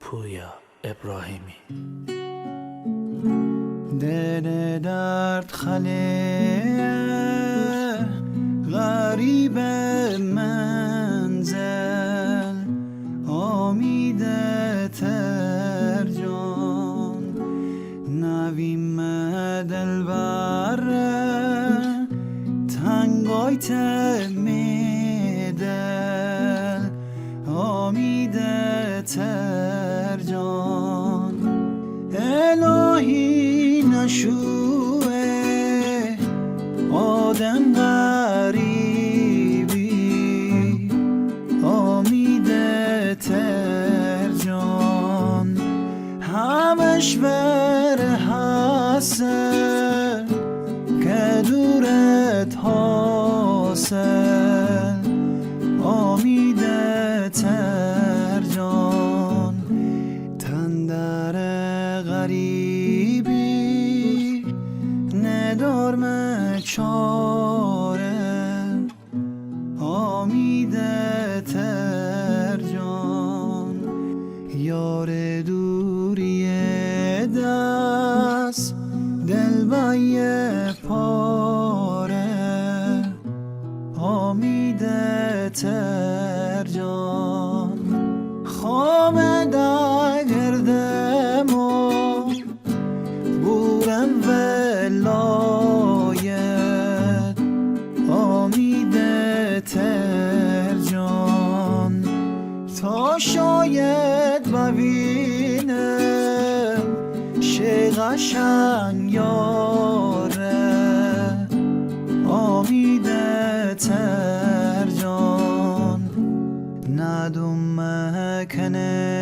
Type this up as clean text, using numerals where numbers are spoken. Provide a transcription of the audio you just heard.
پویا ابراهیمی. دل درد خله غریب منزل امید ترجان نویم دلبر تنگای تمیدل امید ترجان الهی نشوه آدم غریبی امید ترجان همش بر حاصل که دورت حاصل امید ترجان تندر غریبی ندارم چاره امید ترجان یار دوری دست دل بای پاره امید ترجان خامد گردم و بورم ولایت امید ترجان تا شاید ببینم شه قشنگ یاره امید ترجان ندوم مکنه